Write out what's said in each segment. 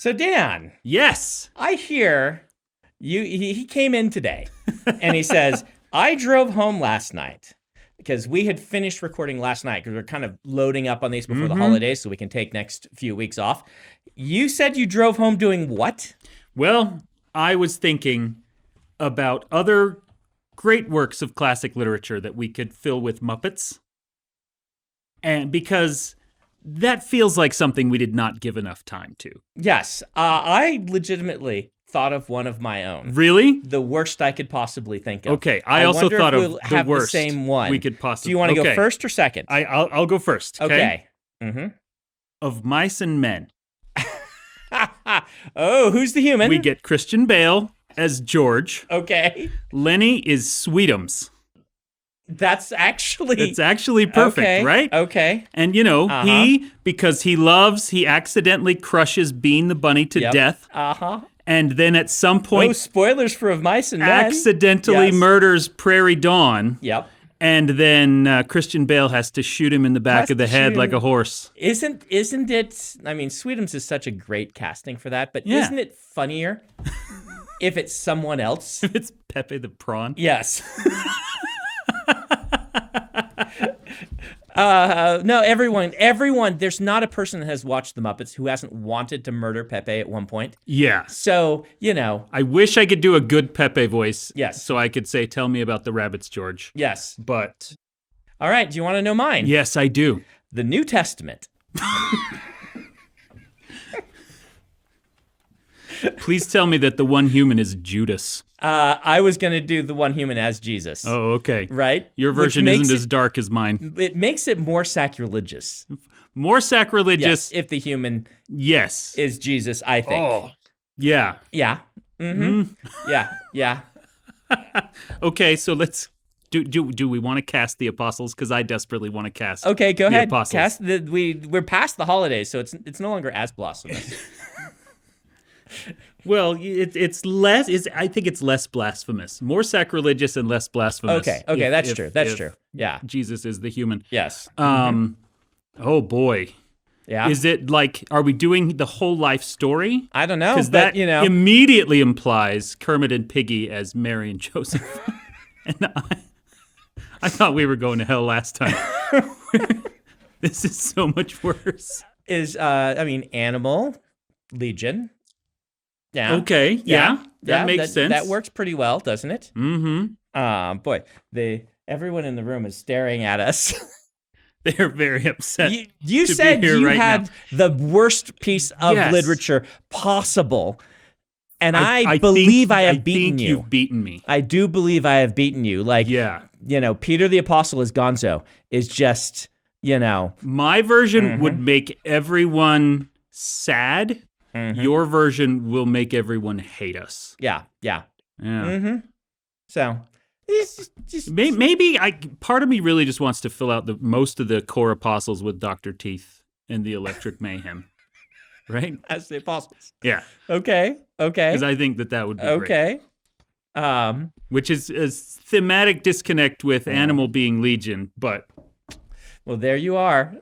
So, Dan. Yes. I hear he came in today and he says, I drove home last night because we had finished recording last night because we're kind of loading up on these before the holidays so we can take next few weeks off. You said you drove home doing what? Well, I was thinking about other great works of classic literature that we could fill with Muppets. And because that feels like something we did not give enough time to. Yes. I legitimately thought of one of my own. Really? The worst I could possibly think of. Okay, I also thought of we'll the have worst the same one. we could possibly. Do you want to go first or second? I'll go first. Okay. Mm-hmm. Of Mice and Men. Oh, who's the human? We get Christian Bale as George. Okay. Lenny is Sweetums. That's actually perfect, okay, right? Okay. And because he accidentally crushes Bean the Bunny to death. Uh-huh. And then at some point, spoilers for Of Mice and Men. Accidentally murders Prairie Dawn. Yep. And then Christian Bale has to shoot him in the back of the head like a horse. Isn't it? I mean, Sweetums is such a great casting for that, but isn't it funnier if it's someone else? If it's Pepe the Prawn? Yes. No, everyone, there's not a person that has watched The Muppets who hasn't wanted to murder Pepe at one point. Yeah. So, I wish I could do a good Pepe voice. Yes. So I could say, tell me about the rabbits, George. Yes. But. All right, do you want to know mine? Yes, I do. The New Testament. Please tell me that the one human is Judas. I was going to do the one human as Jesus. Oh, okay. Right? Your version isn't as dark as mine. It makes it more sacrilegious. More sacrilegious. Yes, if the human is Jesus, I think. Oh, yeah. Yeah. Mm-hmm. Yeah. Okay, so let's... Do we want to cast the apostles? Because I desperately want to cast. Okay, go ahead. Apostles. We're past the holidays, so it's no longer as blasphemous. Well, it's less. I think it's less blasphemous, more sacrilegious, and less blasphemous. Okay, that's true. That's true. Yeah, Jesus is the human. Yes. Oh boy. Yeah. Is it like? Are we doing the whole life story? I don't know. Because that immediately implies Kermit and Piggy as Mary and Joseph. And I thought we were going to hell last time. This is so much worse. Animal Legion. Yeah. Okay. Yeah. That makes sense. That works pretty well, doesn't it? Mm-hmm. Boy, everyone in the room is staring at us. They're very upset. You said you had the worst piece of literature possible. And I believe I have beaten you. You've beaten me. I do believe I have beaten you. Peter the Apostle as Gonzo is just, My version would make everyone sad. Mm-hmm. Your version will make everyone hate us. Yeah. Mm-hmm. So, it's just maybe part of me really just wants to fill out most of the core apostles with Dr. Teeth and the Electric Mayhem. Right? As the apostles. Yeah. Okay. Because I think that would be great. Which is a thematic disconnect with Animal being Legion, but... Well, there you are.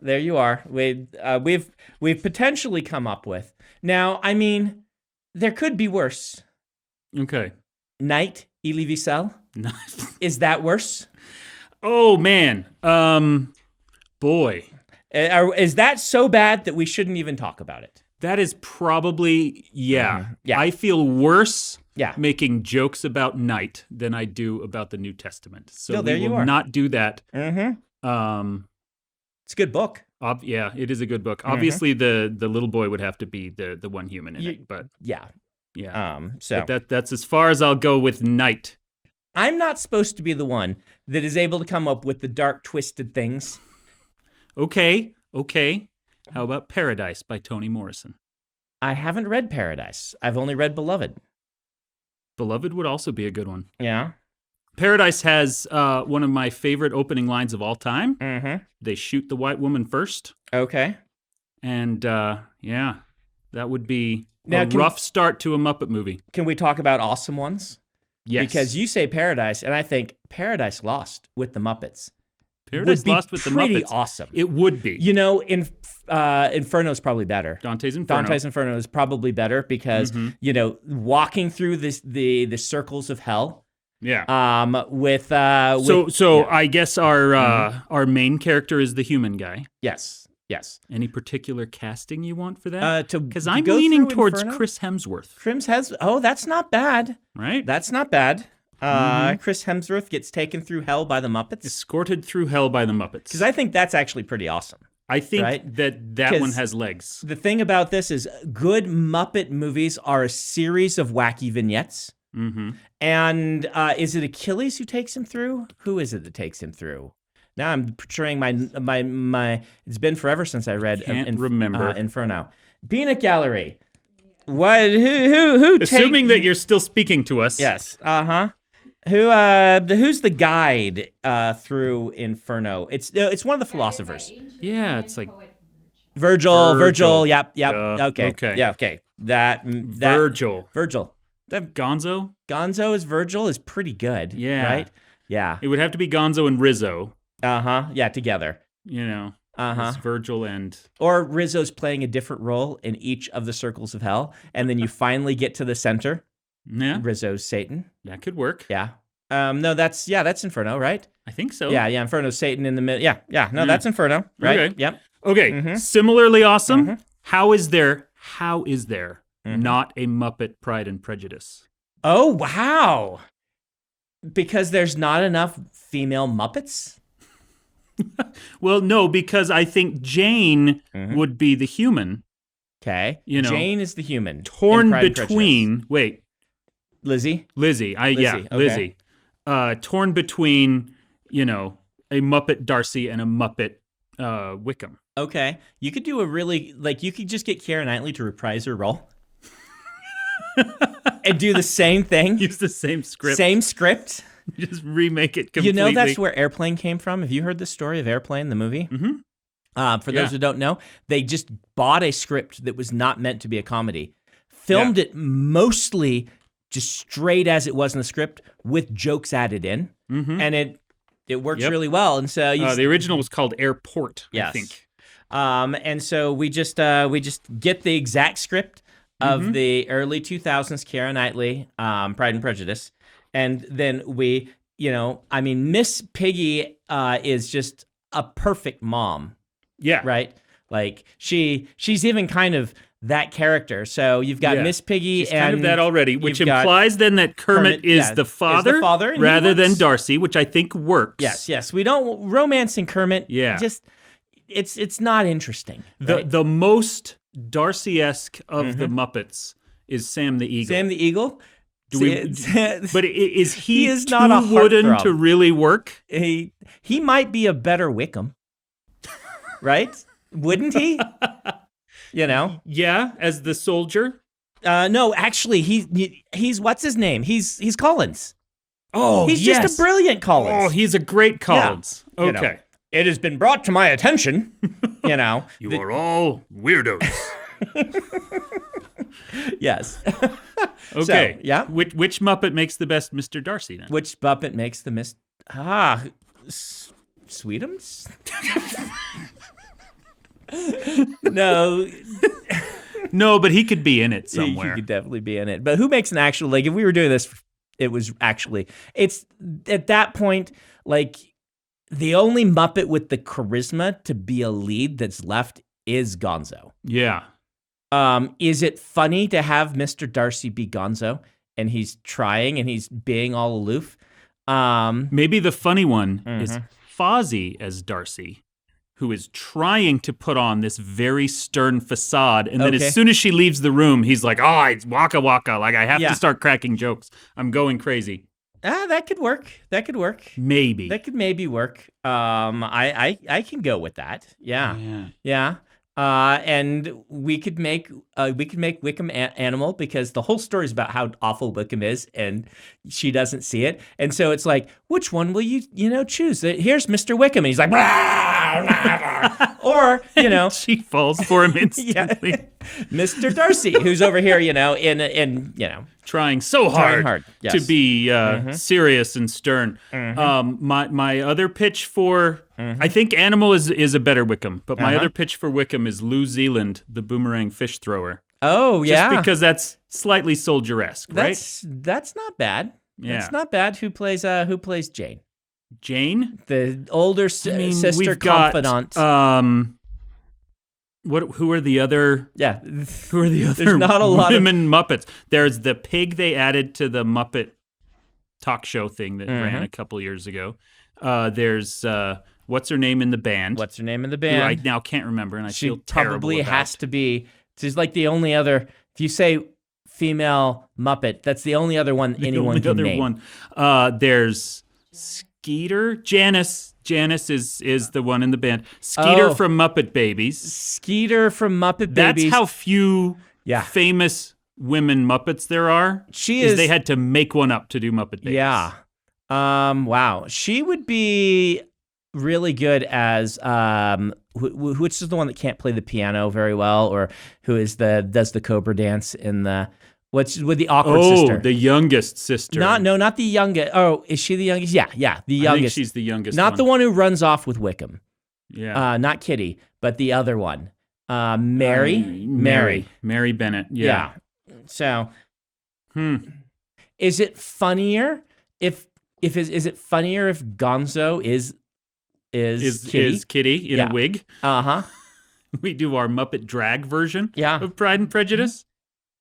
We've potentially come up with. Now, I mean, there could be worse. Okay. Night, Elie Wiesel. Is that worse? Oh, man. Boy. Is that so bad that we shouldn't even talk about it? That is probably, Yeah. I feel worse making jokes about Night than I do about the New Testament. So we will not do that. Mm-hmm. It's a good book. It is a good book. Mm-hmm. Obviously, the little boy would have to be the one human in it, but yeah. So but that's as far as I'll go with Night. I'm not supposed to be the one that is able to come up with the dark, twisted things. Okay. How about Paradise by Toni Morrison? I haven't read Paradise. I've only read Beloved. Beloved would also be a good one. Yeah. Paradise has one of my favorite opening lines of all time. Mm-hmm. They shoot the white woman first. Okay. And that would be a rough start to a Muppet movie. Can we talk about awesome ones? Yes. Because you say Paradise, and I think Paradise Lost with the Muppets. Paradise would be Lost with the pretty Muppets. awesome. It would be. Inferno's probably better. Dante's Inferno. Dante's Inferno is probably better because walking through the circles of hell. Yeah. I guess our main character is the human guy. Yes. Any particular casting you want for that? Because I'm go leaning through towards Inferno? Chris Hemsworth. That's not bad. Right? That's not bad. Chris Hemsworth gets taken through hell by the Muppets. Escorted through hell by the Muppets. Because I think that's actually pretty awesome. I think right? that one has legs. The thing about this is good Muppet movies are a series of wacky vignettes. Mm-hmm. And is it Achilles who takes him through? Who is it that takes him through? Now I'm portraying my. It's been forever since I read. Can't remember. Inferno. Peanut Gallery. What? Who? Assuming that you're still speaking to us. Yes. Who's the guide through Inferno? It's one of the philosophers. Yeah, it's like Virgil. Yep. Okay. Yeah. Okay. That Virgil. Gonzo is Virgil is pretty good. Yeah. Right. Yeah. It would have to be Gonzo and Rizzo. Yeah. Together. It's Virgil and... Or Rizzo's playing a different role in each of the circles of hell, and then you finally get to the center. Yeah. Rizzo's Satan. That could work. Yeah. No, that's Inferno, right? I think so. Yeah, Inferno's Satan in the middle. Yeah. No, that's Inferno, right? Okay. Yep. Okay. Similarly awesome. How is there not a Muppet Pride and Prejudice? Oh, wow. Because there's not enough female Muppets? Well, no, because I think Jane would be the human. Okay. Jane is the human. Torn between... Wait. Lizzie. Lizzie. Lizzie. Torn between, a Muppet Darcy and a Muppet Wickham. Okay. You could do you could just get Keira Knightley to reprise her role. And do the same thing. Use the same script. Just remake it completely. That's where Airplane came from. Have you heard the story of Airplane, the movie? Mm-hmm. For those who don't know, they just bought a script that was not meant to be a comedy, filmed it mostly just straight as it was in the script with jokes added in, and it works really well. And so the original was called Airport, I think. And so we just get the exact script of the early 2000s Keira Knightley, Pride and Prejudice. And then Miss Piggy is just a perfect mom. Yeah. Right? Like she's even kind of that character. So you've got Miss Piggy she's and kind of that already, which implies then that Kermit is the father rather than Darcy, which I think works. Yes. We don't romancing Kermit. Yeah. Just it's not interesting. The most Darcy-esque of the Muppets is Sam the Eagle. Sam the Eagle? But is he is too not a wooden heartthrob. to really work? He might be a better Wickham, right? Wouldn't he? Yeah, as the soldier. No, actually, he's what's his name? He's Collins. Oh, he's just a brilliant Collins. Oh, he's a great Collins. Yeah. Okay. It has been brought to my attention. You are all weirdos. Yes. Okay. So, yeah. Which Muppet makes the best Mr. Darcy then? Which Muppet makes the Sweetums? No. No, but he could be in it somewhere. He could definitely be in it. But who makes an actual, if we were doing this, it's at that point, the only Muppet with the charisma to be a lead that's left is Gonzo. Yeah. Is it funny to have Mr. Darcy be Gonzo and he's trying and he's being all aloof? Maybe the funny one is Fozzie as Darcy, who is trying to put on this very stern facade. And then as soon as she leaves the room, he's like, oh, it's waka waka. I have to start cracking jokes. I'm going crazy. That could work. Maybe. That could maybe work. I can go with that. Yeah. And we could make Wickham animal because the whole story is about how awful Wickham is, and she doesn't see it. And so it's like, which one will you choose? Here's Mr. Wickham, and he's like, or she falls for him instantly. Mr. Darcy, who's over here, trying so hard, yes. to be serious and stern. My other pitch for I think Animal is a better Wickham, but my Uh-huh. other pitch for Wickham is New Zealand, the boomerang fish thrower. Oh, yeah. Just because that's slightly soldier-esque, right? That's not bad. Yeah. That's not bad. Who plays Jane? Jane? The older sister we've got, confidant. Who are the other? Yeah. Who are the other There's not a lot of women Muppets? There's the pig they added to the Muppet talk show thing that ran a couple years ago. There's what's her name in the band? What's her name in the Who band? I now can't remember, and I She feel terrible probably about. has to be. She's like the only other. If you say female Muppet, that's the only other one anyone can other name. one. There's Skeeter. Janice is the one in the band. Skeeter Oh. from Muppet Babies. Skeeter from Muppet That's Babies. how few Yeah. famous women Muppets there are. She is. They had to make one up to do Muppet Babies. Yeah. Wow. She would be really good as which is the one that can't play the piano very well, or who does the cobra dance in the what's with the awkward sister? The youngest sister. Not the youngest. Oh, is she the youngest? Yeah, the youngest. I think she's the youngest. Not the one who runs off with Wickham. Yeah. Not Kitty, but the other one. Mary. Mary Bennett. Yeah. So, is it funnier if is it funnier if Gonzo is Kitty? Is Kitty in a wig? Uh-huh. We do our Muppet drag version Yeah. of Pride and Prejudice.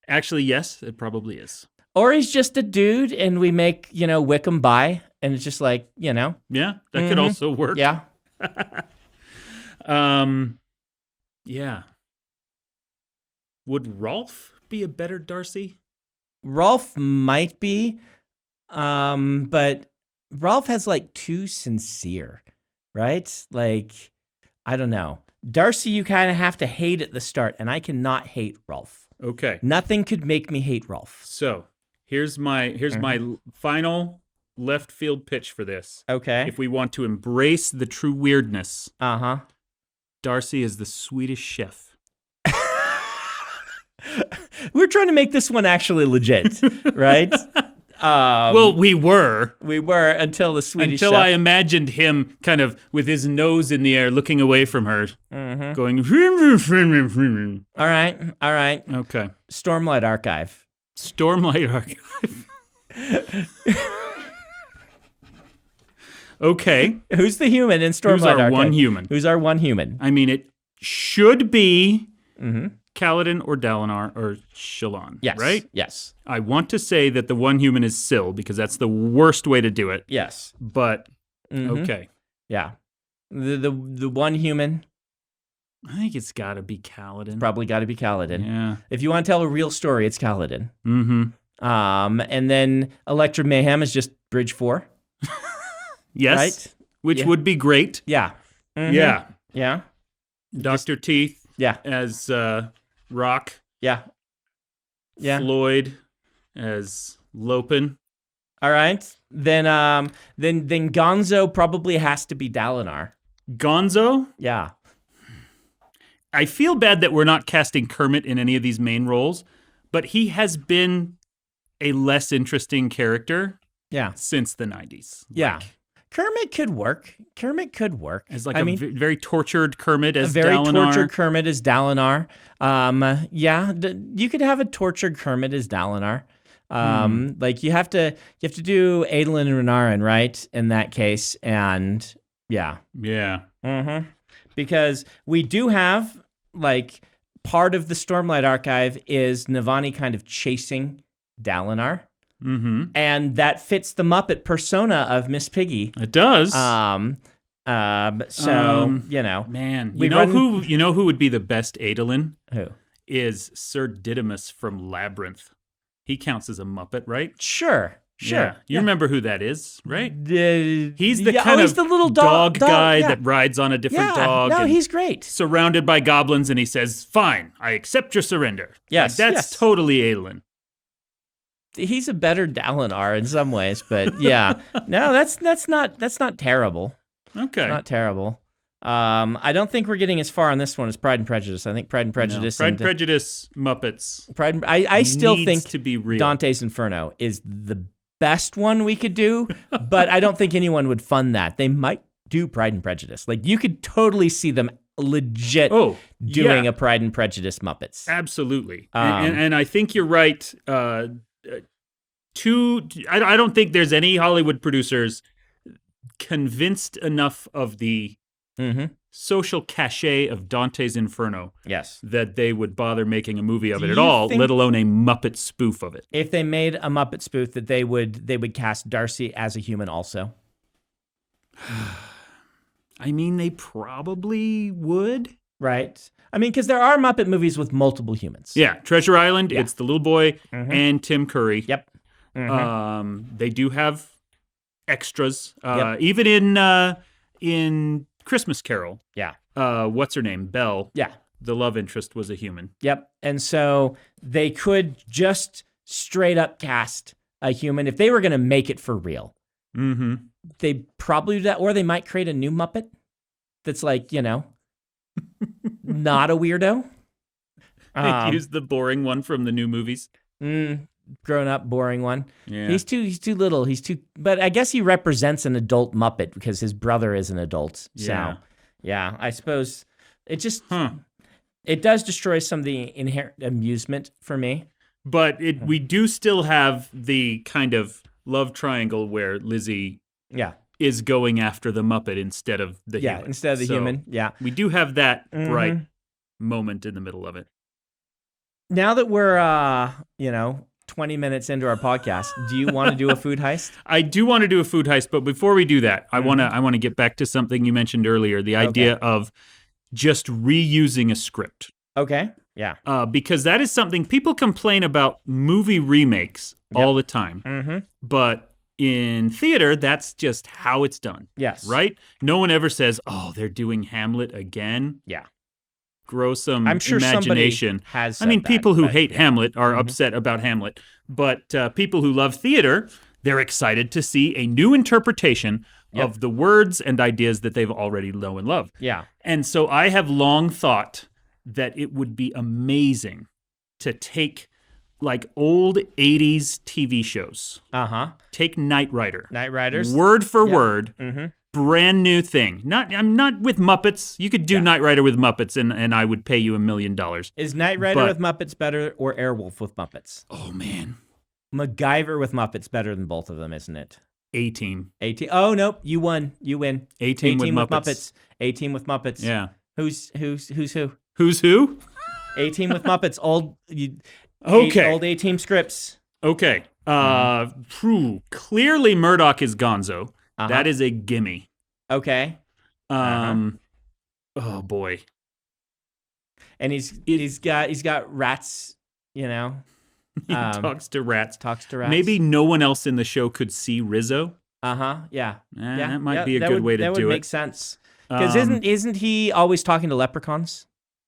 Actually, yes, it probably is. Or he's just a dude and we make, Wickham bi, and it's just like, Yeah, that could also work. Yeah. Yeah. Would Rolf be a better Darcy? Rolf might be, but Rolf has too sincere, right? I don't know. Darcy, you kind of have to hate at the start, and I cannot hate Rolf. Okay. Nothing could make me hate Rolf. So here's my final left field pitch for this. Okay. If we want to embrace the true weirdness, Uh-huh. Darcy is the Swedish chef. We're trying to make this one actually legit, right? Well, we were. We were until the Swedish Until chef. I imagined him kind of with his nose in the air, looking away from her, going. All right. Okay. Stormlight Archive. Stormlight Archive. Okay. Who's the human in Stormlight Who's our Archive? one human? Who's our one human? I mean, it should be Kaladin or Dalinar or Shallan, Yes. right? Yes. I want to say that the one human is Syl because that's the worst way to do it. Yes. But okay, Yeah. The one human I think it's got to be Kaladin. probably got to be Kaladin. Yeah. If you want to tell a real story, it's Kaladin. Mm-hmm. And then Electra Mayhem is just Bridge 4. Yes. Right? Which Yeah. would be great. Yeah. Mhm. Yeah. Yeah. Dr. Teeth Yeah. as Rock. Yeah. Yeah. Floyd as Lopin. All right. Then Gonzo probably has to be Dalinar. Gonzo. Yeah. I feel bad that we're not casting Kermit in any of these main roles, but he has been a less interesting character Yeah. since the 90s. Yeah. Like, Kermit could work. as very tortured Kermit as a very Dalinar. tortured Kermit as Dalinar. You could have a tortured Kermit as Dalinar. You have to do Adolin and Renarin, right? In that case, and yeah. Yeah. Mm-hmm. Because we do have part of the Stormlight Archive is Navani kind of chasing Dalinar. Mm-hmm. And that fits the Muppet persona of Miss Piggy. It does. Man, you know who would be the best Adolin? Who? Is Sir Didymus from Labyrinth. He counts as a Muppet, right? Sure. Yeah. You remember who that is, right? He's He's the kind of the little dog guy yeah. that rides on a different dog. No, and he's great. surrounded by goblins, and he says, "Fine, I accept your surrender." Yes, That's yes. totally Adolin. He's a better Dalinar in some ways, but yeah. No, that's not terrible. Okay. Not terrible. I don't think we're getting as far on this one as Pride and Prejudice. I think Pride and Prejudice. Pride and Prejudice, Muppets. I still needs think to be real. Dante's Inferno is the best one we could do, but I don't think anyone would fund that. They might do Pride and Prejudice. Like, you could totally see them legit doing a Pride and Prejudice Muppets. Absolutely. And I think you're right. I don't think there's any Hollywood producers convinced enough of the social cachet of Dante's Inferno that they would bother making a movie of it at all, let alone a Muppet spoof of it. If they made a Muppet spoof, that they would cast Darcy as a human also. I mean, they probably would. Right. I mean, because there are Muppet movies with multiple humans. Yeah. Treasure Island, it's the little boy and Tim Curry. Yep. They do have extras. Even in Christmas Carol. Yeah. What's her name? Belle. Yeah. The love interest was a human. Yep. And so they could just straight up cast a human if they were going to make it for real. Mm-hmm. They probably do that, or they might create a new Muppet that's like, not a weirdo. Use the boring one from the new movies. Grown up, boring one. Yeah. He's too little. But I guess he represents an adult Muppet because his brother is an adult. So, yeah, I suppose it just, it does destroy some of the inherent amusement for me. But we do still have the kind of love triangle where Lizzie is going after the Muppet instead of the human. Yeah, instead of the human. Yeah. We do have that bright moment in the middle of it. Now that we're, 20 minutes into our podcast, do you want to do a food heist? I do want to do a food heist, but before we do that, I want to get back to something you mentioned earlier, the idea of just reusing a script. Okay. Yeah. Because that is something people complain about movie remakes all the time. But in theater, that's just how it's done. Yes. Right? No one ever says, "Oh, they're doing Hamlet again." Yeah. Grow some I'm sure imagination. Has I mean, people who hate Hamlet are upset about Hamlet, but people who love theater, they're excited to see a new interpretation of the words and ideas that they've already know and love. Yeah. And so I have long thought that it would be amazing to take like old 80s TV shows. Take Knight Rider. Knight Riders. Word for word. Brand new thing. I'm not with Muppets. You could do Knight Rider with Muppets and I would pay you $1 million. Is Knight Rider with Muppets better or Airwolf with Muppets? Oh, man. MacGyver with Muppets better than both of them, isn't it? A-Team. A-Team. Oh, nope. You won. You win. A-Team with Muppets. A-Team with Muppets. Yeah. Who's who? Who's who? A-Team with Muppets. Old A-Team scripts. Okay. Clearly Murdoch is Gonzo. That is a gimme. Okay. Oh boy. And he's got rats, He talks to rats. Maybe no one else in the show could see Rizzo. Yeah. That might be a good way to do it. That would make sense. Because isn't he always talking to leprechauns?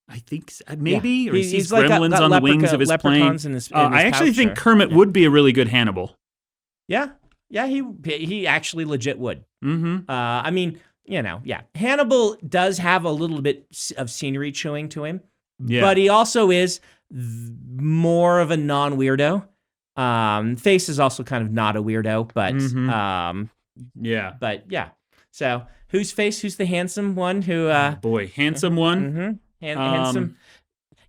I think so. Maybe, or he sees like gremlins on the wings of his plane. I actually think Kermit would be a really good Hannibal. Yeah. Yeah, he actually legit would. I mean, Hannibal does have a little bit of scenery chewing to him, but he also is more of a non-weirdo. Face is also kind of not a weirdo, but But yeah. So who's Face? Who's the handsome one? Handsome one. Handsome.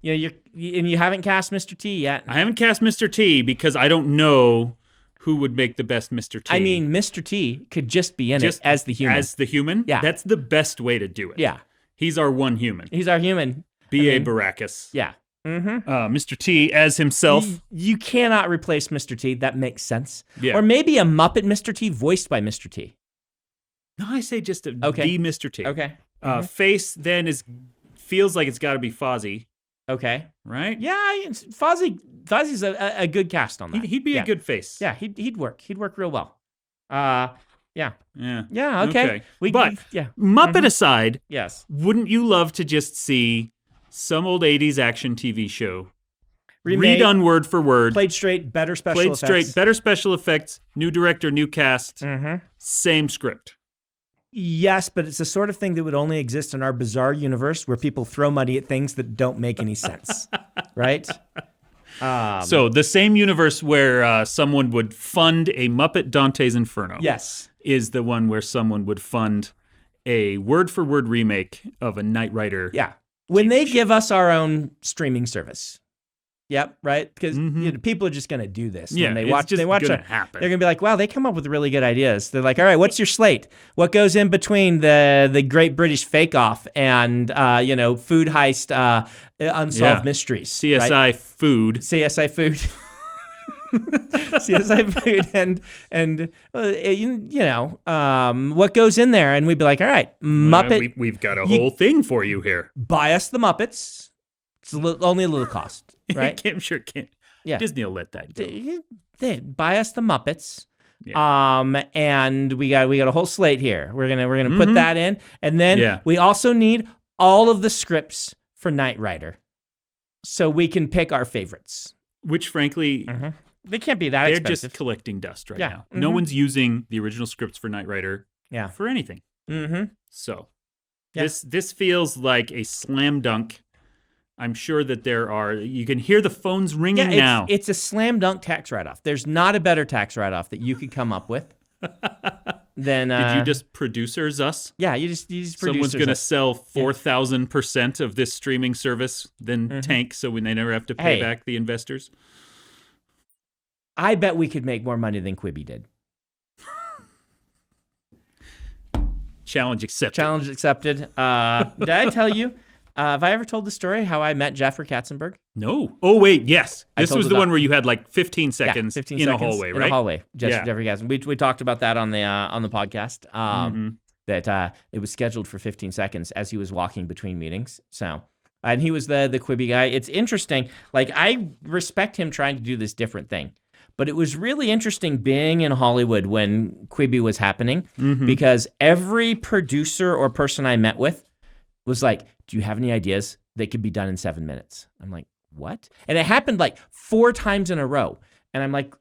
You haven't cast Mr. T yet. I haven't cast Mr. T because I don't know who would make the best Mr. T. I mean, Mr. T could just be in it as the human. As the human? Yeah. That's the best way to do it. Yeah. He's our one human. He's our human. B.A. Baracus. Yeah. Mr. T as himself. You cannot replace Mr. T. That makes sense. Yeah. Or maybe a Muppet Mr. T voiced by Mr. T. No, I say just the Mr. T. Okay. Face then feels like it's got to be Fozzie. Okay. Right? Yeah, Fozzie's a good cast on that. He'd be a good Face. Yeah, he'd work. He'd work real well. Yeah. Yeah, okay. Muppet aside, yes. Wouldn't you love to just see some old 80s action TV show remade, redone word for word, played straight, better special effects. Better special effects, new director, new cast, same script. Yes, but it's the sort of thing that would only exist in our bizarre universe where people throw money at things that don't make any sense, right? So the same universe where someone would fund a Muppet Dante's Inferno. Yes. Is the one where someone would fund a word-for-word remake of a Knight Rider. Yeah. When they give us our own streaming service. Yep, right? Because people are just going to do this. Yeah, when they it's watch, just they watch gonna happen. They're going to be like, wow, they come up with really good ideas. They're like, all right, what's your slate? What goes in between the Great British Fake Off and, Food Heist Unsolved Mysteries? CSI right? Food. CSI Food. CSI Food and what goes in there? And we'd be like, all right, Muppet. We've got a whole thing for you here. Buy us the Muppets. It's only a little cost, right? I'm sure can't. Yeah. Disney will let that go. They buy us the Muppets. Yeah. And we got a whole slate here. We're gonna put that in, and then we also need all of the scripts for Knight Rider, so we can pick our favorites. Which, frankly, they can't be that expensive. They're just collecting dust right now. No one's using the original scripts for Knight Rider. For anything. So this feels like a slam dunk. I'm sure that you can hear the phones ringing now. It's a slam dunk tax write-off. There's not a better tax write-off that you could come up with than... Did you just producers us? Yeah, you just producers. Someone's going to sell 4,000% of this streaming service, then tank so when they never have to pay back the investors? I bet we could make more money than Quibi did. Challenge accepted. Challenge accepted. Did I tell you? Have I ever told the story how I met Jeffrey Katzenberg? No. Oh, wait, yes. This was the one where you had like 15 seconds in a hallway, right? In a hallway, Jeffrey Katzenberg. We talked about that on the podcast, that it was scheduled for 15 seconds as he was walking between meetings. So, and he was the Quibi guy. It's interesting. Like, I respect him trying to do this different thing. But it was really interesting being in Hollywood when Quibi was happening because every producer or person I met with was like, do you have any ideas that could be done in 7 minutes? I'm like, what? And it happened like 4 times in a row. And I'm like,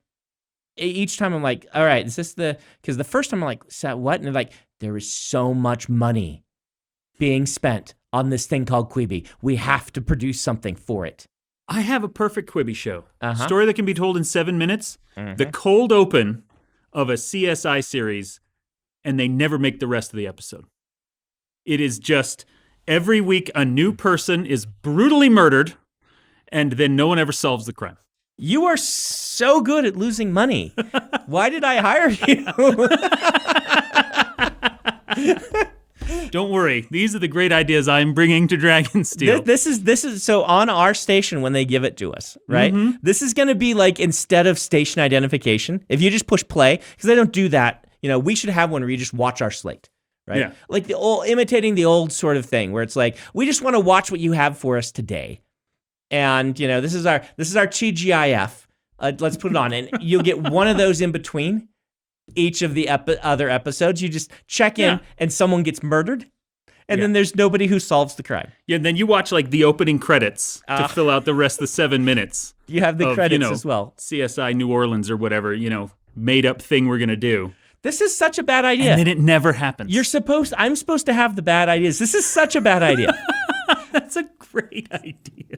each time I'm like, all right, is this because the first time I'm like, what? And they're like, there is so much money being spent on this thing called Quibi. We have to produce something for it. I have a perfect Quibi show. Story that can be told in 7 minutes. The cold open of a CSI series, and they never make the rest of the episode. It is just every week a new person is brutally murdered, and then no one ever solves the crime. You are so good at losing money. Why did I hire you? Don't worry. These are the great ideas I'm bringing to Dragonsteel. This is so on our station when they give it to us, right? This is going to be like instead of station identification, if you just push play, because they don't do that. We should have one where you just watch our slate. Right? Yeah. Like imitating the old sort of thing where it's like, we just want to watch what you have for us today. And, this is our TGIF. Let's put it on. And you'll get one of those in between each of the other episodes. You just check in and someone gets murdered. And then there's nobody who solves the crime. Yeah, and then you watch like the opening credits to fill out the rest of the 7 minutes. You have the credits as well. CSI New Orleans or whatever, made up thing we're going to do. This is such a bad idea. And then it never happens. I'm supposed to have the bad ideas. This is such a bad idea. That's a great idea.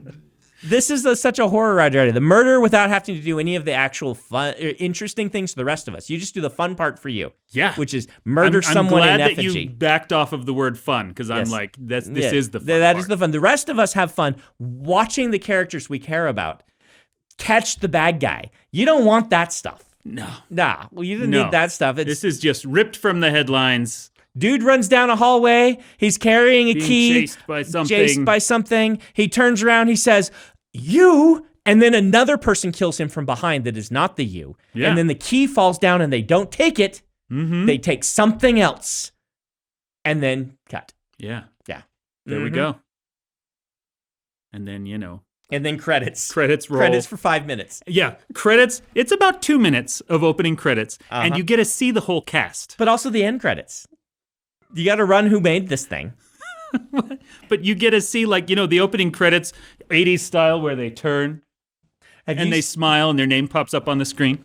This is such a horror idea. The murder without having to do any of the actual fun, interesting things to the rest of us. You just do the fun part for you. Yeah. Which is murder someone in effigy. I'm glad that you backed off of the word fun because I'm like, this is the fun That part. is the fun. The rest of us have fun watching the characters we care about catch the bad guy. You don't want that stuff. No. Nah. Well, you didn't need that stuff. This is just ripped from the headlines. Dude runs down a hallway. He's carrying a key. Chased by something. He turns around. He says, "You," and then another person kills him from behind that is not the you. Yeah. And then the key falls down and they don't take it. They take something else. And then cut. Yeah. Yeah. There we go. And then, And then credits. Credits roll. Credits for 5 minutes. Yeah. Credits. It's about 2 minutes of opening credits. And you get to see the whole cast. But also the end credits. You got to run who made this thing. But you get to see, like, the opening credits, 80s style, where they turn and they smile and their name pops up on the screen.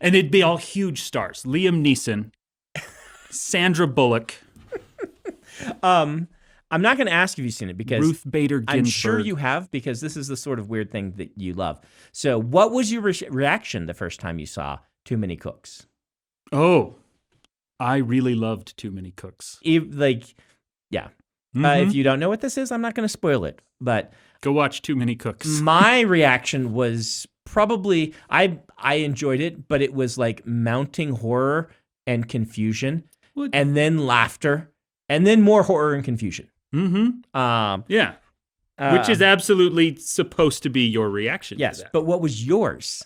And it'd be all huge stars. Liam Neeson, Sandra Bullock. I'm not going to ask if you've seen it because Ruth Bader Ginsburg. I'm sure you have because this is the sort of weird thing that you love. So what was your reaction the first time you saw Too Many Cooks? Oh, I really loved Too Many Cooks. Yeah. If you don't know what this is, I'm not going to spoil it. But go watch Too Many Cooks. My reaction was probably I enjoyed it, but it was like mounting horror and confusion, and then laughter, and then more horror and confusion. Yeah. Which is absolutely supposed to be your reaction. Yes, to that. but what was yours?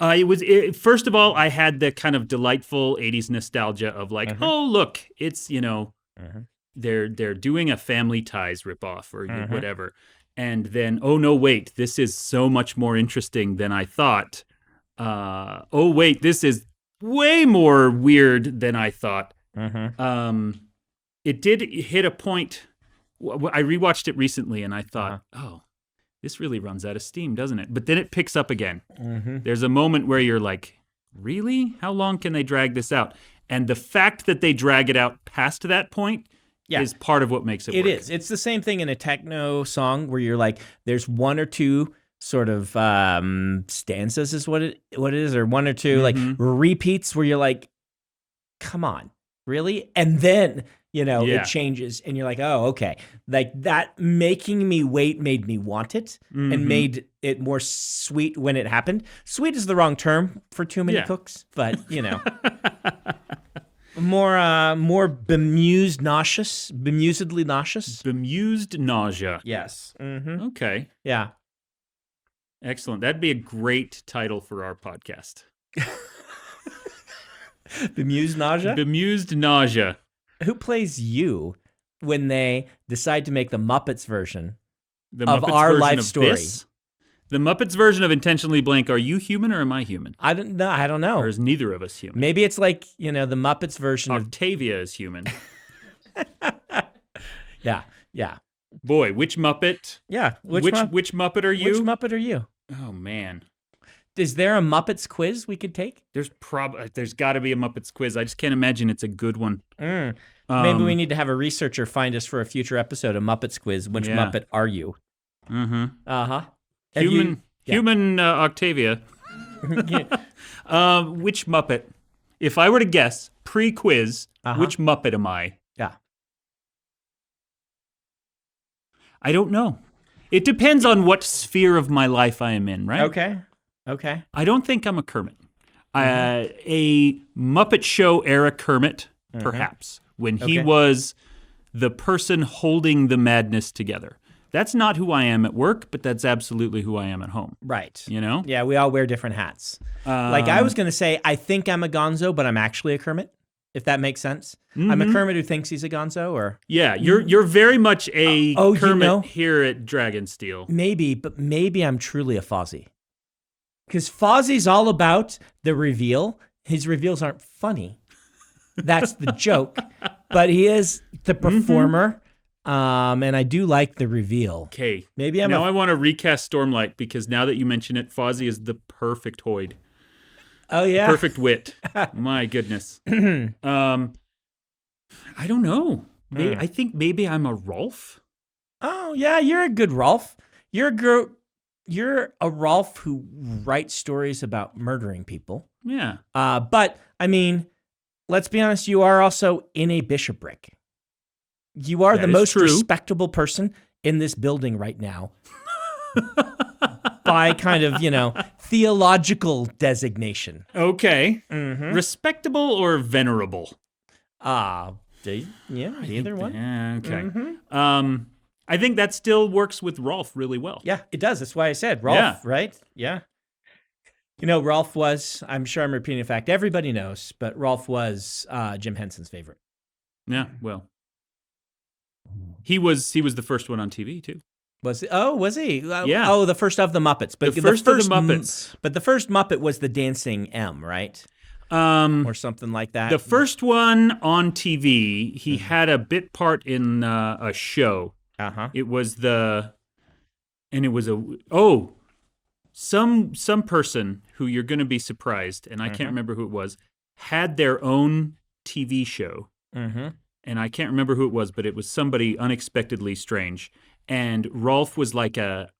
First of all, I had the kind of delightful 80s nostalgia of like, oh, look, it's, they're doing a Family Ties ripoff or whatever. And then, oh, no, wait, this is so much more interesting than I thought. Oh, wait, this is way more weird than I thought. It did hit a point. I rewatched it recently and I thought, oh, this really runs out of steam, doesn't it? But then it picks up again. There's a moment where you're like, really? How long can they drag this out? And the fact that they drag it out past that point is part of what makes it work. It is. It's the same thing in a techno song where you're like, there's one or two sort of stanzas is what it is, or one or two like repeats where you're like, come on, really? And then it changes, and you're like, oh, okay. Like that making me wait made me want it, and made it more sweet when it happened. Sweet is the wrong term for Too Many Cooks, but more bemused, nauseous, bemusedly nauseous. Bemused nausea. Yes. Okay. Yeah. Excellent. That'd be a great title for our podcast. Bemused nausea? Bemused nausea. Who plays you when they decide to make the Muppets version of our life story? The Muppets version of Intentionally Blank, are you human or am I human? I don't know. Or is neither of us human? Maybe it's like, the Muppets version Octavia is human. Yeah. Boy, which Muppet? Yeah. Which Muppet are you? Which Muppet are you? Oh, man. Is there a Muppets quiz we could take? There's got to be a Muppets quiz. I just can't imagine it's a good one. Maybe we need to have a researcher find us for a future episode, a Muppets quiz. Which Muppet are you? Human Octavia. Which Muppet? If I were to guess, pre-quiz, which Muppet am I? Yeah. I don't know. It depends on what sphere of my life I am in, right? Okay. I don't think I'm a Kermit. A Muppet Show era Kermit, perhaps, when he was the person holding the madness together. That's not who I am at work, but that's absolutely who I am at home. Right. Yeah, we all wear different hats. Like I was going to say, I think I'm a gonzo, but I'm actually a Kermit, if that makes sense. I'm a Kermit who thinks he's a gonzo, or... Yeah, you're very much a Kermit here at Dragonsteel. Maybe I'm truly a Fozzie. Because Fozzie's all about the reveal. His reveals aren't funny. That's the joke. But he is the performer. And I do like the reveal. Okay. Maybe I want to recast Stormlight, because now that you mention it, Fozzie is the perfect Hoyd. Oh, yeah. The perfect wit. My goodness. I don't know. I think maybe I'm a Rolf. Oh, yeah. You're a good Rolf. You're a Rolf who writes stories about murdering people. Yeah. But, I mean, let's be honest, you are also in a bishopric. You are the most respectable person in this building right now. By kind of, theological designation. Okay. Respectable or venerable? Either one. Yeah, okay. I think that still works with Rolf really well. Yeah, it does. That's why I said Rolf, right? Yeah. Rolf was, I'm sure I'm repeating a fact everybody knows, but Rolf was Jim Henson's favorite. Yeah, well. He was the first one on TV, too. Was he? Oh, was he? Yeah. Oh, the first of the Muppets. But the first of the Muppets. But the first Muppet was the dancing M, right? Or something like that. The first one on TV, he had a bit part in a show. It was some person who you're going to be surprised, and I can't remember who it was, had their own TV show. And I can't remember who it was, but it was somebody unexpectedly strange. And Rolf was like a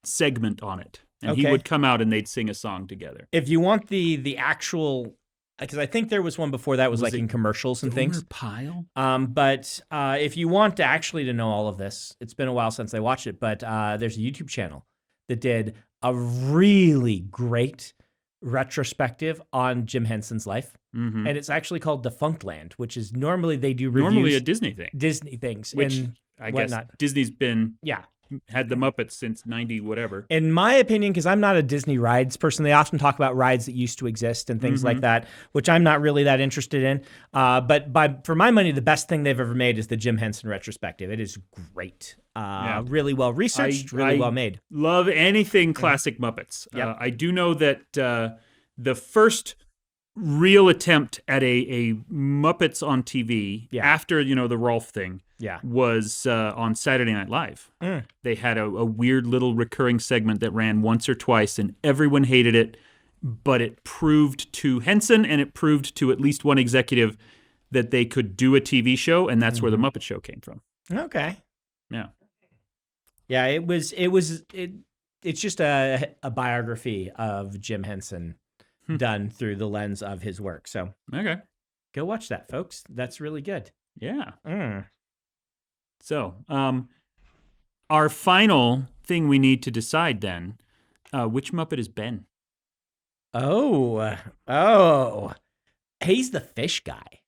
segment on it. And he would come out and they'd sing a song together. If you want the actual because I think there was one before that was like it in commercials and things. Pile? But if you want to know all of this, it's been a while since I watched it, but there's a YouTube channel that did a really great retrospective on Jim Henson's life. Mm-hmm. And it's actually called Defunctland, which is normally they do reviews. Normally a Disney thing. Disney things. Which and I whatnot. guess Disney's been Yeah. had the Muppets since 90 whatever. In my opinion, because I'm not a Disney rides person, they often talk about rides that used to exist and things like that, which I'm not really that interested in. But for my money, the best thing they've ever made is the Jim Henson retrospective. It is great. Really well researched, really well made. Love anything classic Muppets. Yep. I do know that the first real attempt at a Muppets on TV after, the Rolf thing was on Saturday Night Live. They had a weird little recurring segment that ran once or twice, and everyone hated it, but it proved to Henson and it proved to at least one executive that they could do a TV show, and that's where the Muppet Show came from. Okay. Yeah. Yeah, it's just a biography of Jim Henson done through the lens of his work. So Okay. go watch that, folks. That's really good. Yeah. So, our final thing we need to decide then, which Muppet is Ben? Oh, he's the fish guy.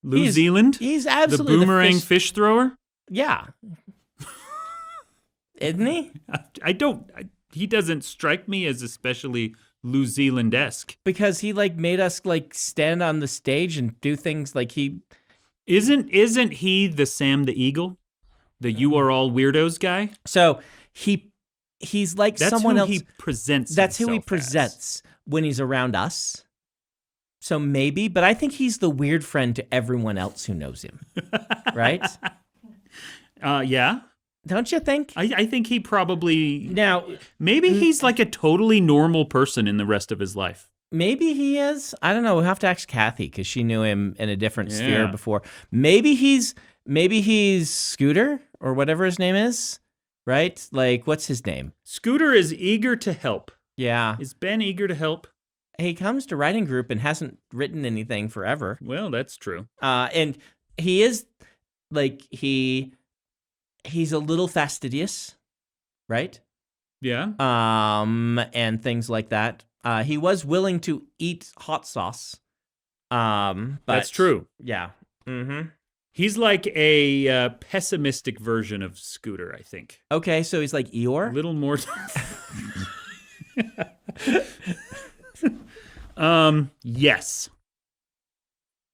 New Zealand? He's absolutely the boomerang fish thrower? Yeah. Isn't he? He doesn't strike me as especially New Zealand-esque. Because he made us stand on the stage and do things like he... Isn't he the Sam the Eagle? The You Are All Weirdos guy? So he's like that's someone who else. He presents That's who he himself presents when he's around us. So maybe, but I think he's the weird friend to everyone else who knows him. Right? Yeah. Don't you think? I think he probably... Now, maybe he's like a totally normal person in the rest of his life. Maybe he is. I don't know. We'll have to ask Kathy because she knew him in a different sphere before. Maybe he's Scooter or whatever his name is, right? What's his name? Scooter is eager to help. Yeah. Is Ben eager to help? He comes to writing group and hasn't written anything forever. Well, that's true. And he is he's a little fastidious, right? Yeah. And things like that. He was willing to eat hot sauce. But that's true. Yeah. Mm-hmm. He's like a pessimistic version of Scooter, I think. Okay, so he's like Eeyore? A little more. Yes.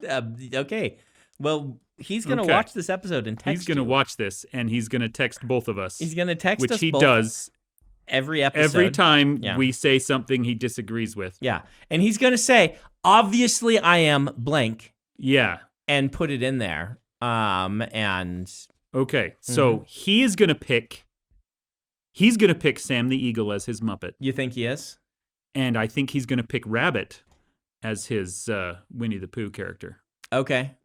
Okay. Well, he's going to watch this episode and text He's going to watch this, and he's going to text both of us. He's going to text us which he both does every episode. Every time we say something he disagrees with. Yeah. And he's going to say, obviously I am blank. Yeah. And put it in there. And okay. So he is going to pick Sam the Eagle as his Muppet. You think he is? And I think he's going to pick Rabbit as his Winnie the Pooh character. Okay.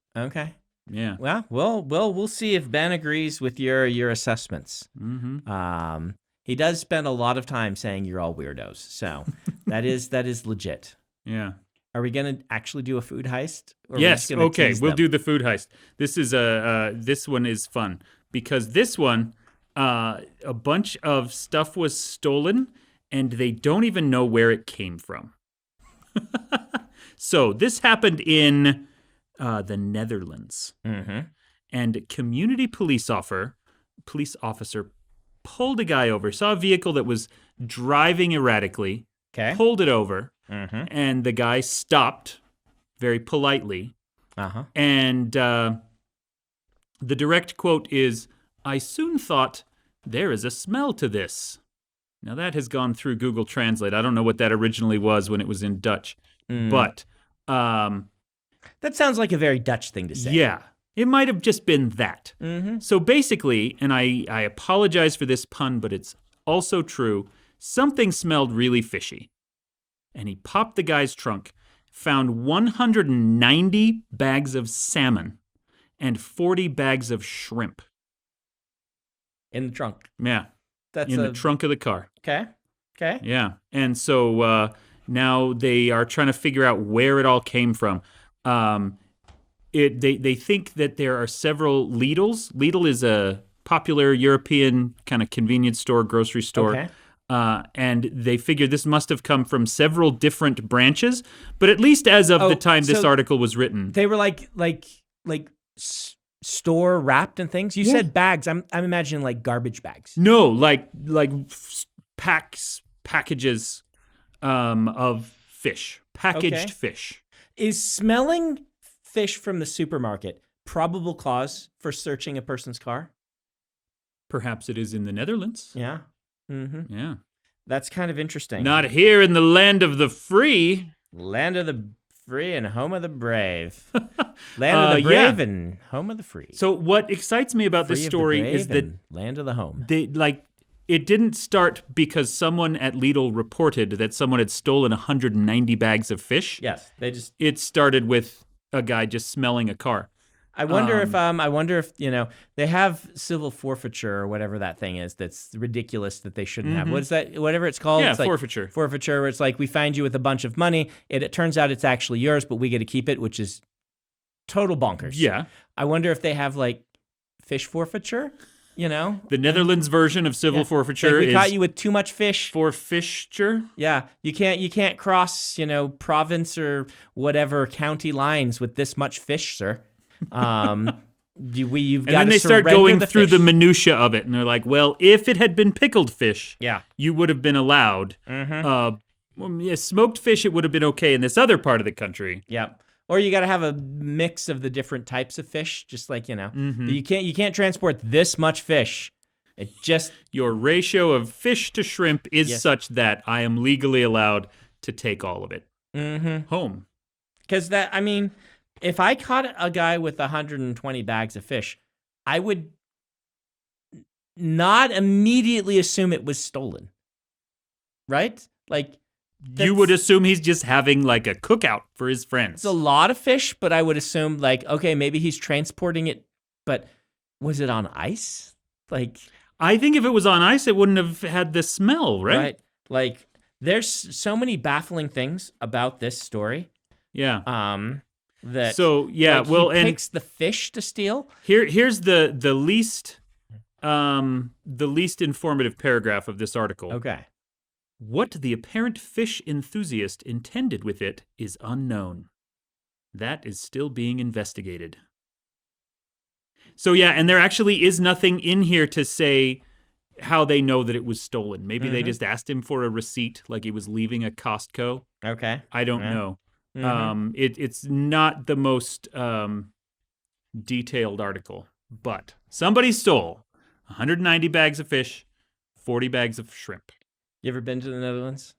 Yeah. Well, we'll see if Ben agrees with your assessments. Mm-hmm. He does spend a lot of time saying you're all weirdos, so that is legit. Yeah. Are we gonna actually do a food heist? Or yes. Okay. We'll do the food heist. This is this one is fun because this one, a bunch of stuff was stolen and they don't even know where it came from. So this happened in the Netherlands, and a community police officer pulled a guy over, saw a vehicle that was driving erratically, pulled it over, and the guy stopped very politely. And the direct quote is, "I soon thought, there is a smell to this." Now that has gone through Google Translate. I don't know what that originally was when it was in Dutch, but... that sounds like a very Dutch thing to say. Yeah. It might have just been that. So basically, and I apologize for this pun, but it's also true, something smelled really fishy. And he popped the guy's trunk, found 190 bags of salmon and 40 bags of shrimp. In the trunk. Yeah. That's in the trunk of the car. Okay. Yeah. And so Now they are trying to figure out where it all came from. They think that there are several Lidls. Lidl is a popular European kind of convenience store, grocery store. Okay. And they figure this must have come from several different branches, but at least as of the time this article was written. They were like store wrapped and things. You said bags. I'm imagining like garbage bags. No, like packages of fish, packaged fish. Is smelling fish from the supermarket probable cause for searching a person's car? Perhaps it is in the Netherlands. Yeah. Mm-hmm. Yeah. That's kind of interesting. Not here in the land of the free. Land of the free and home of the brave. Land of the brave and home of the free. So what excites me about this story is that land of the home. It didn't start because someone at Lidl reported that someone had stolen 190 bags of fish. Yes, It started with a guy just smelling a car. I wonder if they have civil forfeiture or whatever that thing is that's ridiculous that they shouldn't have. What is that? Whatever it's called. Yeah, it's like forfeiture. Forfeiture, where it's like we find you with a bunch of money. It turns out it's actually yours, but we get to keep it, which is total bonkers. Yeah. I wonder if they have like fish forfeiture. The Netherlands version of civil forfeiture like we is caught you with too much fish. Forfeiture. Yeah, you can't cross province or whatever county lines with this much fish, sir. You've got. And then they start going through the minutia of it, and they're like, "Well, if it had been pickled fish, you would have been allowed. Smoked fish, it would have been okay in this other part of the country." Yeah. Or you got to have a mix of the different types of fish, just like, you can't transport this much fish. It just your ratio of fish to shrimp is such that I am legally allowed to take all of it home. Because if I caught a guy with 120 bags of fish, I would not immediately assume it was stolen. Right? Like, you would assume he's just having like a cookout for his friends. It's a lot of fish, but I would assume like, okay, maybe he's transporting it, but was it on ice? Like, I think if it was on ice, it wouldn't have had the smell, right? Right. Like, there's so many baffling things about this story. Yeah. That he picks the fish to steal. Here's the least informative paragraph of this article. Okay. What the apparent fish enthusiast intended with it is unknown. That is still being investigated. So and there actually is nothing in here to say how they know that it was stolen. Maybe they just asked him for a receipt, like he was leaving a Costco. Okay. I don't know. It's not the most detailed article, but somebody stole 190 bags of fish, 40 bags of shrimp. You ever been to the Netherlands?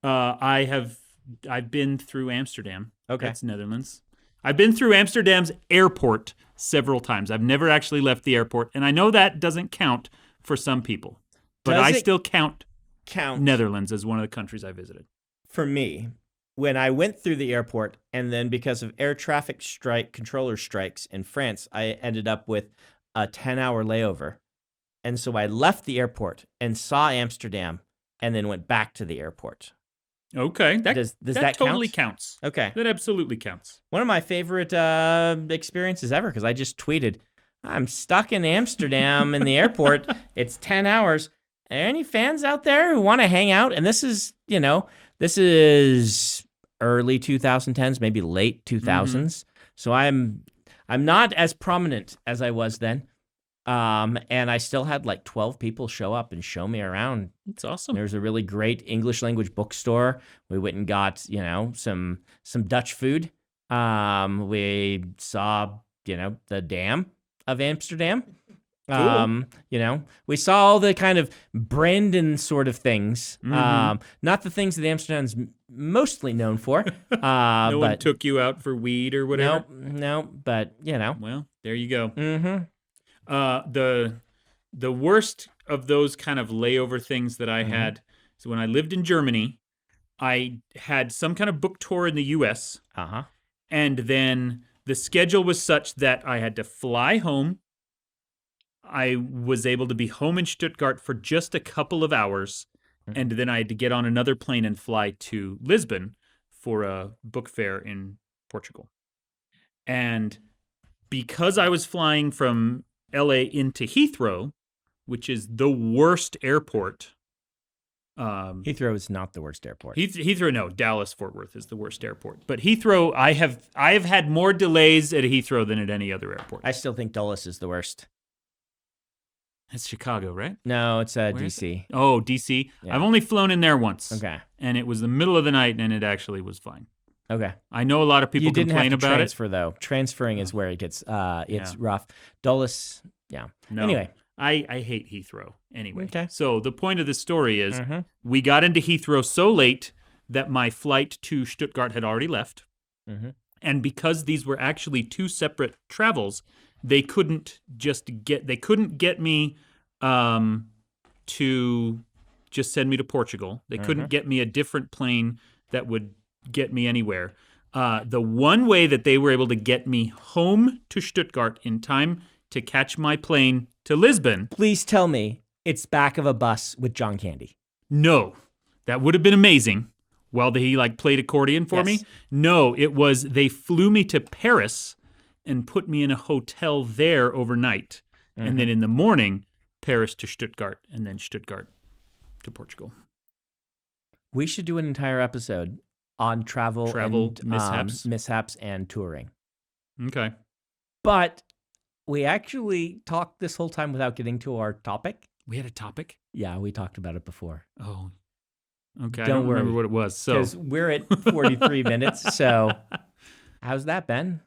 I've been through Amsterdam. Okay. That's Netherlands. I've been through Amsterdam's airport several times. I've never actually left the airport, and I know that doesn't count for some people, but I still count Netherlands as one of the countries I visited. For me, when I went through the airport, and then because of air traffic controller strikes in France, I ended up with a 10-hour layover. And so I left the airport and saw Amsterdam and then went back to the airport. Okay. Does that totally count? Counts. Okay. That absolutely counts. One of my favorite experiences ever, because I just tweeted, I'm stuck in Amsterdam in the airport. It's 10 hours. Are there any fans out there who want to hang out? And this is early 2010s, maybe late 2000s. So I'm not as prominent as I was then. And I still had like 12 people show up and show me around. It's awesome. There's a really great English language bookstore. We went and got, some Dutch food. We saw, the Dam of Amsterdam. Cool. We saw all the kind of Brandon sort of things. Not the things that Amsterdam's mostly known for. No one took you out for weed or whatever? No, but, Well, there you go. Mm-hmm. The worst of those kind of layover things that I had is when I lived in Germany, I had some kind of book tour in the U.S. And then the schedule was such that I had to fly home. I was able to be home in Stuttgart for just a couple of hours. And then I had to get on another plane and fly to Lisbon for a book fair in Portugal. And because I was flying from LA into Heathrow, which is the worst airport. Heathrow is not the worst airport. Heathrow, no, Dallas Fort Worth is the worst airport. But Heathrow, I have had more delays at Heathrow than at any other airport. I still think Dulles is the worst. That's Chicago, right? No, it's Where DC. Oh, DC. Yeah. I've only flown in there once. Okay. And it was the middle of the night, and it actually was fine. Okay. I know a lot of people You didn't complain have to about transfer, though. Transferring is where it gets rough. Dulles, yeah. No. Anyway. I hate Heathrow anyway. Okay. So the point of this story is we got into Heathrow so late that my flight to Stuttgart had already left. And because these were actually two separate travels, they couldn't get me to just send me to Portugal. They couldn't get me a different plane that would get me anywhere. The one way that they were able to get me home to Stuttgart in time to catch my plane to Lisbon. Please tell me it's back of a bus with John Candy. No, that would have been amazing. While he played accordion for me. No, it was they flew me to Paris and put me in a hotel there overnight. And then in the morning, Paris to Stuttgart, and then Stuttgart to Portugal. We should do an entire episode on travel and, mishaps and touring. Okay. But we actually talked this whole time without getting to our topic. We had a topic? Yeah, we talked about it before. Oh, okay. Don't I don't worry. remember what it was. So because we're at 43 minutes. So how's that, Ben?